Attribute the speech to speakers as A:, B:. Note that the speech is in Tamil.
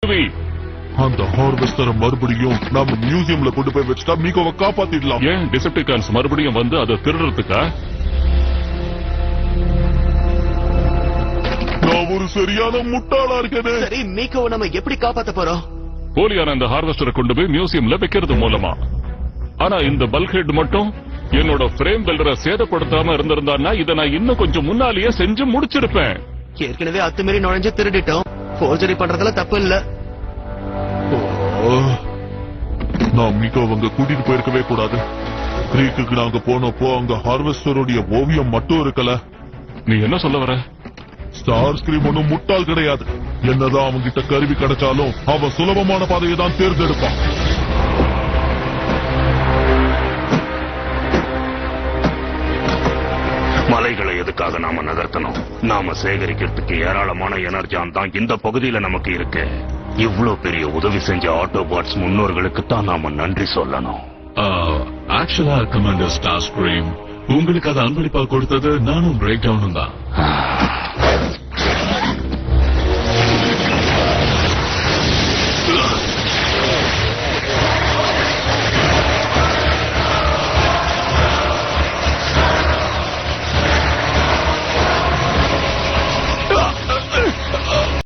A: பృథ్వీ
B: அந்த ஹார்வெஸ்டரை மறுபடியும் நாம மியூசியம்ல கொண்டு போய் வச்சுட்டா மீகோவை காப்பாத்திடலாம்.
A: ஏன் டிசெப்டிகான்ஸ் மறுபடியும் வந்து அதை திருடுறதுக்கா?
B: நான் ஒரு சரியான முட்டாளா இருக்கேன்.
C: சரி, மீகோவை நம்ம எப்படி காப்பாத்த போறோம்?
A: போலியான அந்த ஹார்வெஸ்டரை கொண்டு போய் மியூசியம்ல வைக்கிறது மூலமா. ஆனா இந்த பல்க் மட்டும் என்னோட ஃப்ரேம் பில்டரை சேதப்படுத்தாம இருந்திருந்தான்னா இதை நான் இன்னும் கொஞ்சம் முன்னாலேயே செஞ்சு முடிச்சிருப்பேன்.
C: ஏற்கனவே அத்துமீறி நுழைஞ்சு திருடிட்டோம். போர்ஜரி பண்றதுல தப்பு இல்ல.
B: நான் மீகோவை அங்க கூட்டிட்டு போயிருக்கவே கூடாது. கிரீக்குக்கு நாங்க போனப்போ அங்க ஹார்வெஸ்டருடைய ஓவியம் மட்டும் இருக்கல.
A: நீ என்ன சொல்ல வர?
B: ஸ்டார் ஸ்கிரீம் ஒன்னும் முட்டாள் கிடையாது. என்னதான் அவங்கிட்ட கருவி கிடைச்சாலும் அவன் சுலபமான பாதையை தான் தேர்ந்தெடுப்பான்.
D: மலைகளை எதுக்காக நாம நகர்த்தணும்? நாம சேகரிக்கிறதுக்கு ஏராளமான எனர்ஜான் தான் இந்த பகுதியில நமக்கு இருக்கு. இவ்ளோ பெரிய உதவி செஞ்ச ஆட்டோபாட்ஸ் முன்னோர்களுக்கு தான் நாம நன்றி சொல்லணும்.
E: ஆக்சுவலா கமாண்டர் ஸ்டார் ஸ்கிரீம் உங்களுக்கு அதை அன்பளிப்பா கொடுத்தது நானும் பிரேக் டவுனும் தான்.